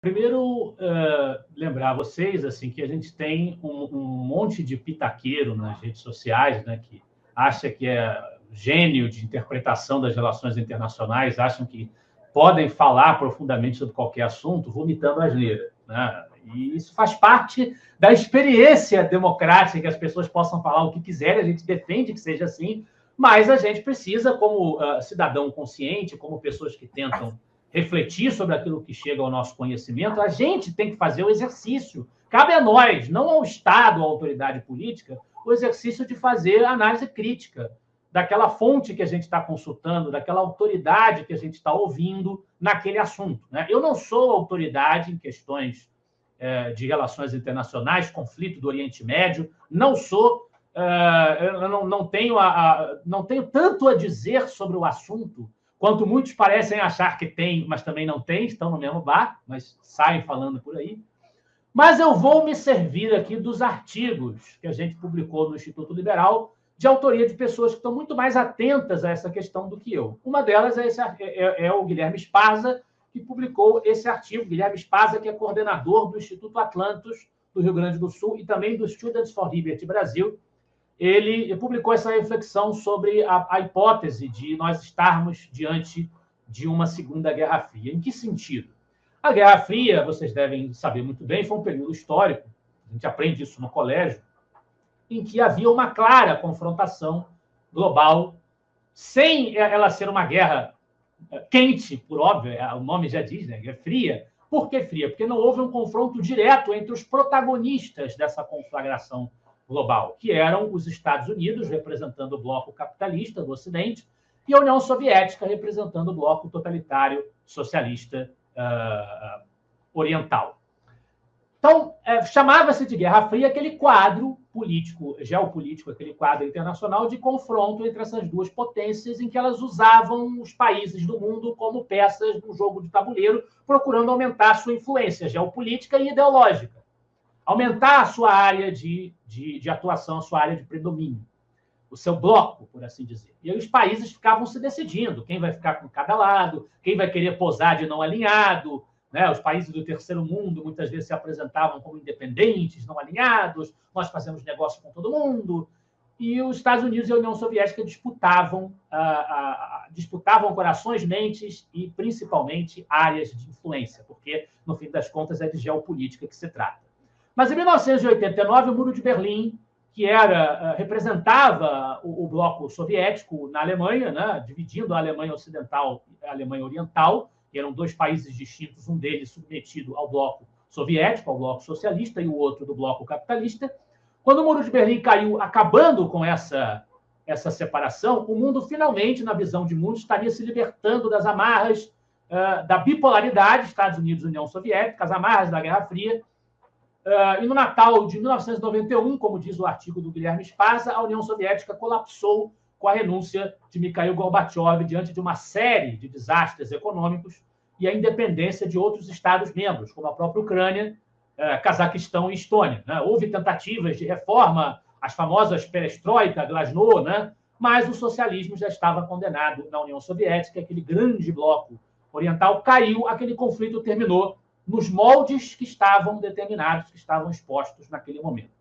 Primeiro, lembrar a vocês assim, que a gente tem um monte de pitaqueiro nas redes sociais, né, que acha que é gênio de interpretação das relações internacionais, acham que podem falar profundamente sobre qualquer assunto, vomitando asneira, né? E isso faz parte da experiência democrática, que as pessoas possam falar o que quiserem, a gente defende que seja assim, mas a gente precisa, como cidadão consciente, como pessoas que tentam refletir sobre aquilo que chega ao nosso conhecimento, a gente tem que fazer o exercício. Cabe a nós, não ao Estado, à autoridade política, o exercício de fazer análise crítica daquela fonte que a gente está consultando, daquela autoridade que a gente está ouvindo naquele assunto, né? Eu não sou autoridade em questões de relações internacionais, conflito do Oriente Médio, não sou, eu não tenho tanto a dizer sobre o assunto quanto muitos parecem achar que tem, mas também não tem, estão no mesmo bar, mas saem falando por aí. Mas eu vou me servir aqui dos artigos que a gente publicou no Instituto Liberal, de autoria de pessoas que estão muito mais atentas a essa questão do que eu. Uma delas é o Guilherme Esparza, que publicou esse artigo. Guilherme Esparza, que é coordenador do Instituto Atlantos, do Rio Grande do Sul, e também do Students for Liberty Brasil. Ele publicou essa reflexão sobre a hipótese de nós estarmos diante de uma Segunda Guerra Fria. Em que sentido? A Guerra Fria, vocês devem saber muito bem, foi um período histórico, a gente aprende isso no colégio, em que havia uma clara confrontação global, sem ela ser uma guerra quente, por óbvio, o nome já diz, né? É fria. Por que fria? Porque não houve um confronto direto entre os protagonistas dessa conflagração global, que eram os Estados Unidos, representando o bloco capitalista do Ocidente, e a União Soviética, representando o bloco totalitário socialista oriental. Então, chamava-se de Guerra Fria aquele quadro político, geopolítico, aquele quadro internacional de confronto entre essas duas potências, em que elas usavam os países do mundo como peças no jogo de tabuleiro, procurando aumentar a sua influência geopolítica e ideológica, aumentar a sua área de atuação, a sua área de predomínio, o seu bloco, por assim dizer. E aí os países ficavam se decidindo quem vai ficar com cada lado, quem vai querer posar de não alinhado, né? Os países do terceiro mundo muitas vezes se apresentavam como independentes, não alinhados, nós fazemos negócio com todo mundo. E os Estados Unidos e a União Soviética disputavam corações, mentes e, principalmente, áreas de influência, porque, no fim das contas, é de geopolítica que se trata. Mas, em 1989, o Muro de Berlim, que representava o bloco soviético na Alemanha, né, dividindo a Alemanha Ocidental e a Alemanha Oriental, que eram dois países distintos, um deles submetido ao bloco soviético, ao bloco socialista, e o outro do bloco capitalista. Quando o Muro de Berlim caiu, acabando com essa separação, o mundo finalmente, na visão de muitos, estaria se libertando das amarras da bipolaridade, Estados Unidos e União Soviética, as amarras da Guerra Fria. E no Natal de 1991, como diz o artigo do Guilherme Esparza, a União Soviética colapsou com a renúncia de Mikhail Gorbachev diante de uma série de desastres econômicos e a independência de outros Estados-membros, como a própria Ucrânia, Cazaquistão e Estônia. Né? Houve tentativas de reforma, as famosas perestroika, glasnost, né? Mas o socialismo já estava condenado na União Soviética, aquele grande bloco oriental caiu, aquele conflito terminou nos moldes que estavam determinados, que estavam expostos naquele momento.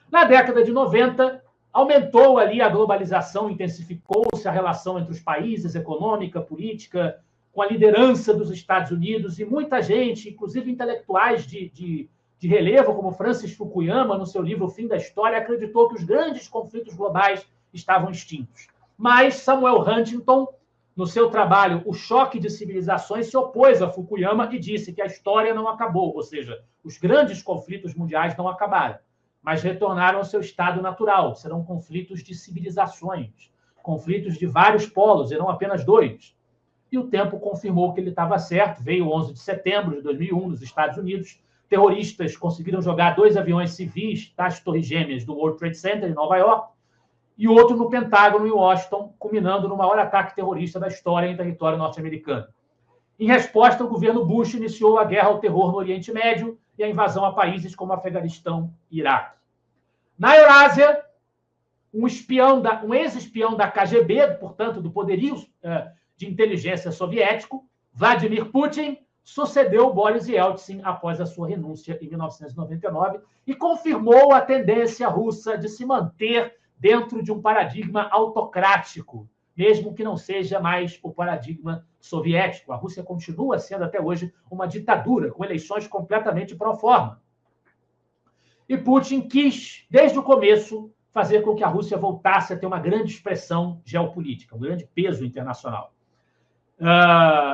Na década de 90, aumentou ali a globalização, intensificou-se a relação entre os países, econômica, política, com a liderança dos Estados Unidos, e muita gente, inclusive intelectuais de relevo, como Francis Fukuyama, no seu livro O Fim da História, acreditou que os grandes conflitos globais estavam extintos. Mas Samuel Huntington, no seu trabalho O Choque de Civilizações, se opôs a Fukuyama e disse que a história não acabou, ou seja, os grandes conflitos mundiais não acabaram, mas retornaram ao seu estado natural. Serão conflitos de civilizações, conflitos de vários polos, e não apenas dois. E o tempo confirmou que ele estava certo. Veio o 11 de setembro de 2001, nos Estados Unidos, terroristas conseguiram jogar 2 aviões civis das Torres Gêmeas do World Trade Center, em Nova York, e outro no Pentágono, em Washington, culminando no maior ataque terrorista da história em território norte-americano. Em resposta, o governo Bush iniciou a guerra ao terror no Oriente Médio e a invasão a países como Afeganistão e Iraque. Na Eurásia, um ex-espião da KGB, portanto, do poderio de inteligência soviético, Vladimir Putin, sucedeu Boris Yeltsin após a sua renúncia em 1999 e confirmou a tendência russa de se manter dentro de um paradigma autocrático, mesmo que não seja mais o paradigma soviético. A Rússia continua sendo até hoje uma ditadura, com eleições completamente pró forma. E Putin quis, desde o começo, fazer com que a Rússia voltasse a ter uma grande expressão geopolítica, um grande peso internacional.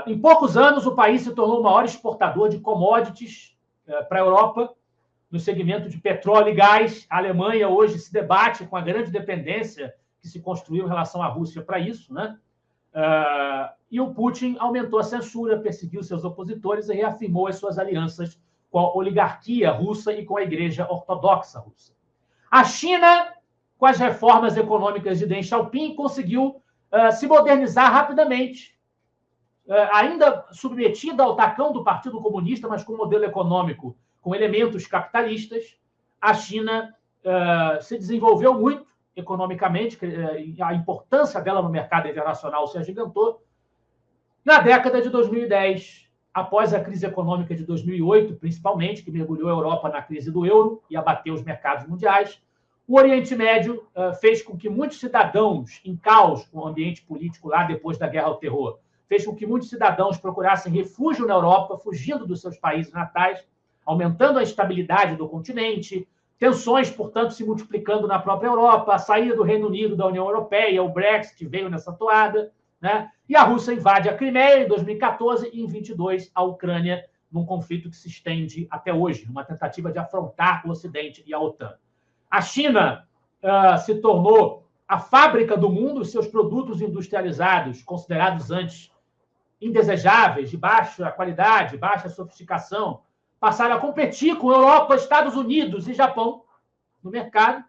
Em poucos anos, o país se tornou o maior exportador de commodities para a Europa, no segmento de petróleo e gás. A Alemanha hoje se debate com a grande dependência que se construiu em relação à Rússia para isso, né? E o Putin aumentou a censura, perseguiu seus opositores e reafirmou as suas alianças com a oligarquia russa e com a Igreja Ortodoxa russa. A China, com as reformas econômicas de Deng Xiaoping, conseguiu se modernizar rapidamente, ainda submetida ao tacão do Partido Comunista, mas com um modelo econômico com elementos capitalistas. A China se desenvolveu muito economicamente, a importância dela no mercado internacional se agigantou. Na década de 2010, após a crise econômica de 2008, principalmente, que mergulhou a Europa na crise do euro e abateu os mercados mundiais, o Oriente Médio fez com que muitos cidadãos, em caos com o ambiente político lá depois da guerra ao terror, fez com que muitos cidadãos procurassem refúgio na Europa, fugindo dos seus países natais, aumentando a instabilidade do continente, tensões, portanto, se multiplicando na própria Europa, a saída do Reino Unido da União Europeia, o Brexit veio nessa toada, né? E a Rússia invade a Crimeia em 2014 e, em 2022, a Ucrânia, num conflito que se estende até hoje, numa tentativa de afrontar o Ocidente e a OTAN. A China se tornou a fábrica do mundo, seus produtos industrializados, considerados antes indesejáveis, de baixa qualidade, baixa sofisticação, passaram a competir com Europa, Estados Unidos e Japão no mercado.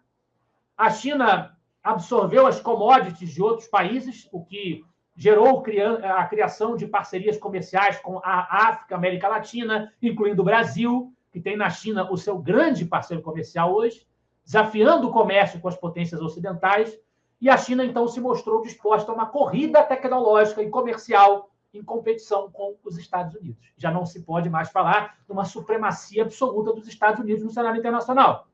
A China absorveu as commodities de outros países, o que gerou a criação de parcerias comerciais com a África, América Latina, incluindo o Brasil, que tem na China o seu grande parceiro comercial hoje, desafiando o comércio com as potências ocidentais. E a China, então, se mostrou disposta a uma corrida tecnológica e comercial em competição com os Estados Unidos. Já não se pode mais falar de uma supremacia absoluta dos Estados Unidos no cenário internacional.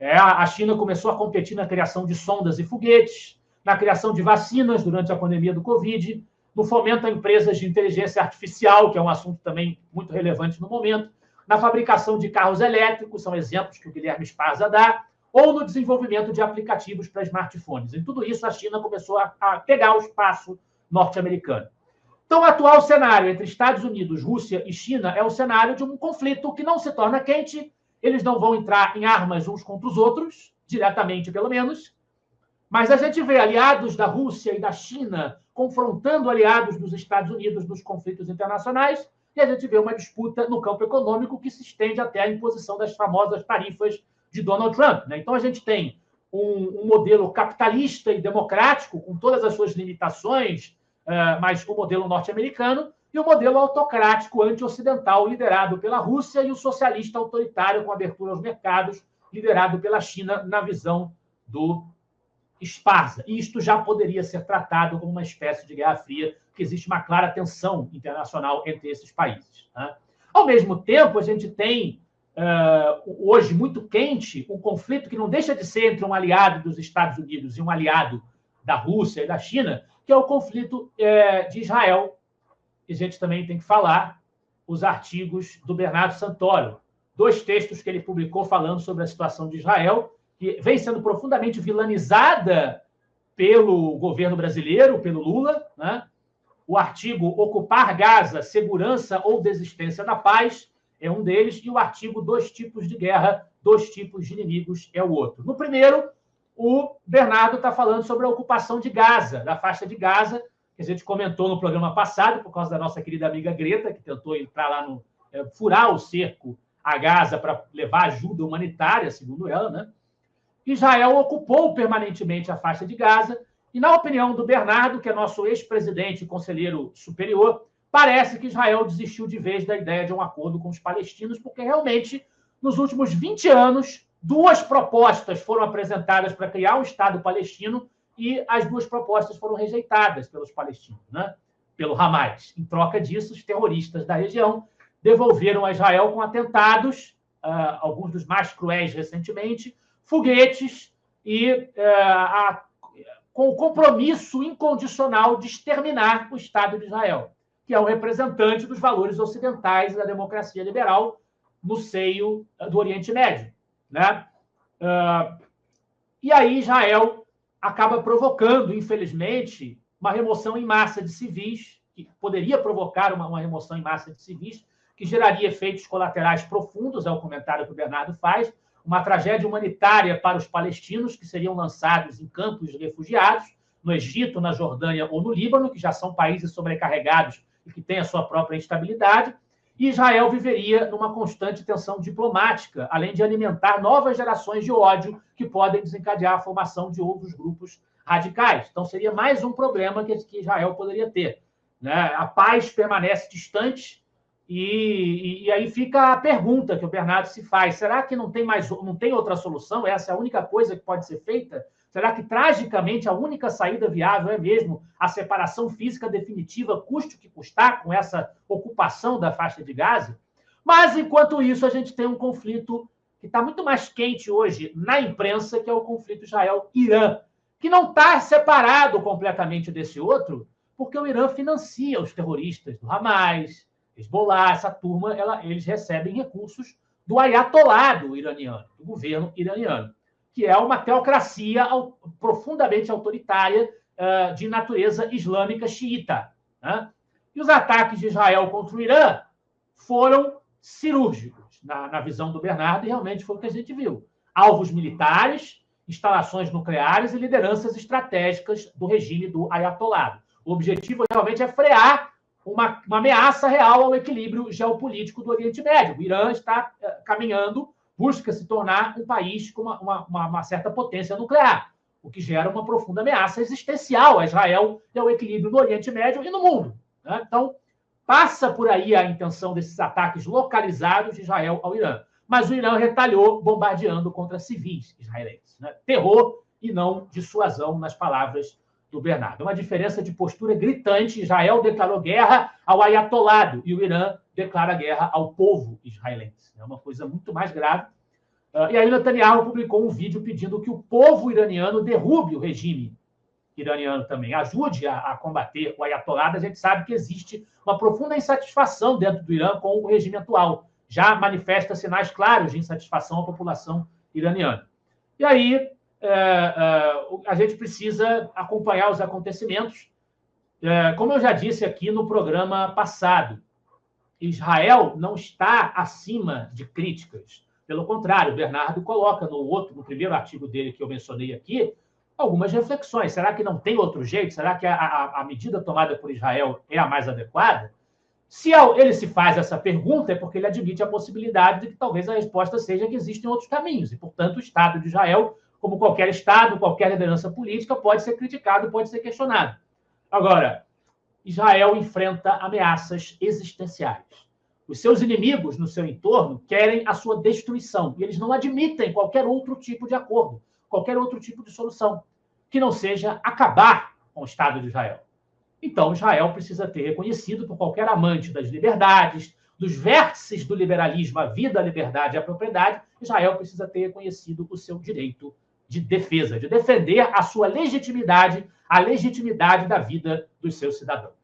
A China começou a competir na criação de sondas e foguetes, na criação de vacinas durante a pandemia do Covid, no fomento a empresas de inteligência artificial, que é um assunto também muito relevante no momento, na fabricação de carros elétricos, são exemplos que o Guilherme Esparza dá, ou no desenvolvimento de aplicativos para smartphones. Em tudo isso, a China começou a pegar o espaço norte-americano. Então, o atual cenário entre Estados Unidos, Rússia e China é o cenário de um conflito que não se torna quente, eles não vão entrar em armas uns contra os outros, diretamente pelo menos, mas a gente vê aliados da Rússia e da China confrontando aliados dos Estados Unidos nos conflitos internacionais, e a gente vê uma disputa no campo econômico que se estende até a imposição das famosas tarifas de Donald Trump, né? Então, a gente tem um modelo capitalista e democrático, com todas as suas limitações, mas o modelo norte-americano, e o modelo autocrático anti-ocidental, liderado pela Rússia, e o socialista autoritário, com abertura aos mercados, liderado pela China, na visão do Esparza. E isto já poderia ser tratado como uma espécie de guerra fria, porque existe uma clara tensão internacional entre esses países, né? Ao mesmo tempo, a gente tem, hoje, muito quente, um conflito que não deixa de ser entre um aliado dos Estados Unidos e um aliado da Rússia e da China, que é o conflito de Israel. E a gente também tem que falar os artigos do Bernardo Santoro, 2 textos que ele publicou falando sobre a situação de Israel, que vem sendo profundamente vilanizada pelo governo brasileiro, pelo Lula, né? O artigo Ocupar Gaza, Segurança ou Desistência da Paz é um deles, e o artigo 2 tipos de guerra, 2 tipos de inimigos é o outro. No primeiro, o Bernardo está falando sobre a ocupação de Gaza, da faixa de Gaza, que a gente comentou no programa passado, por causa da nossa querida amiga Greta, que tentou entrar lá furar o cerco a Gaza para levar ajuda humanitária, segundo ela, né? Israel ocupou permanentemente a faixa de Gaza, e, na opinião do Bernardo, que é nosso ex-presidente e conselheiro superior, parece que Israel desistiu de vez da ideia de um acordo com os palestinos, porque realmente, nos últimos 20 anos, 2 propostas foram apresentadas para criar um Estado palestino, e as 2 propostas foram rejeitadas pelos palestinos, né? pelo Hamas. Em troca disso, os terroristas da região devolveram a Israel com atentados, alguns dos mais cruéis recentemente, foguetes e com o compromisso incondicional de exterminar o Estado de Israel, que é o representante dos valores ocidentais e da democracia liberal no seio do Oriente Médio, né? E aí Israel acaba provocando, infelizmente, uma remoção em massa de civis, que poderia provocar uma remoção em massa de civis, que geraria efeitos colaterais profundos, é o comentário que o Bernardo faz, uma tragédia humanitária para os palestinos, que seriam lançados em campos de refugiados, no Egito, na Jordânia ou no Líbano, que já são países sobrecarregados e que têm a sua própria instabilidade, e Israel viveria numa constante tensão diplomática, além de alimentar novas gerações de ódio que podem desencadear a formação de outros grupos radicais. Então, seria mais um problema que Israel poderia ter, né? A paz permanece distante, e aí fica a pergunta que o Bernardo se faz: será que não tem outra solução? Essa é a única coisa que pode ser feita? Será que, tragicamente, a única saída viável é mesmo a separação física definitiva, custe o que custar, com essa ocupação da faixa de Gaza? Mas, enquanto isso, a gente tem um conflito que está muito mais quente hoje na imprensa, que é o conflito Israel-Irã, que não está separado completamente desse outro, porque o Irã financia os terroristas do Hamas, Hezbollah, essa turma, eles recebem recursos do ayatolado iraniano, do governo iraniano, que é uma teocracia profundamente autoritária de natureza islâmica xiita, né? E os ataques de Israel contra o Irã foram cirúrgicos, na visão do Bernardo, e realmente foi o que a gente viu. Alvos militares, instalações nucleares e lideranças estratégicas do regime do ayatolado. O objetivo realmente é frear uma ameaça real ao equilíbrio geopolítico do Oriente Médio. O Irã está caminhando, busca se tornar um país com uma certa potência nuclear, o que gera uma profunda ameaça existencial a Israel e ao equilíbrio no Oriente Médio e no mundo, né? Então, passa por aí a intenção desses ataques localizados de Israel ao Irã. Mas o Irã retalhou bombardeando contra civis israelenses, né? Terror e não dissuasão, nas palavras do Bernardo. Uma diferença de postura gritante. Israel declarou guerra ao ayatolado e o Irã declara guerra ao povo israelense. É uma coisa muito mais grave. E aí Netanyahu publicou um vídeo pedindo que o povo iraniano derrube o regime iraniano também, ajude a combater o ayatolado. A gente sabe que existe uma profunda insatisfação dentro do Irã com o regime atual. Já manifesta sinais claros de insatisfação à população iraniana. E aí a gente precisa acompanhar os acontecimentos. Como eu já disse aqui no programa passado, Israel não está acima de críticas. Pelo contrário, o Bernardo coloca no primeiro artigo dele que eu mencionei aqui, algumas reflexões. Será que não tem outro jeito? Será que a medida tomada por Israel é a mais adequada? Se ele se faz essa pergunta, é porque ele admite a possibilidade de que talvez a resposta seja que existem outros caminhos. E, portanto, o Estado de Israel, como qualquer Estado, qualquer liderança política, pode ser criticado, pode ser questionado. Agora, Israel enfrenta ameaças existenciais. Os seus inimigos no seu entorno querem a sua destruição e eles não admitem qualquer outro tipo de acordo, qualquer outro tipo de solução, que não seja acabar com o Estado de Israel. Então, Israel precisa ter reconhecido por qualquer amante das liberdades, dos vértices do liberalismo, a vida, a liberdade e a propriedade, Israel precisa ter reconhecido o seu direito de defesa, de defender a sua legitimidade, a legitimidade da vida dos seus cidadãos.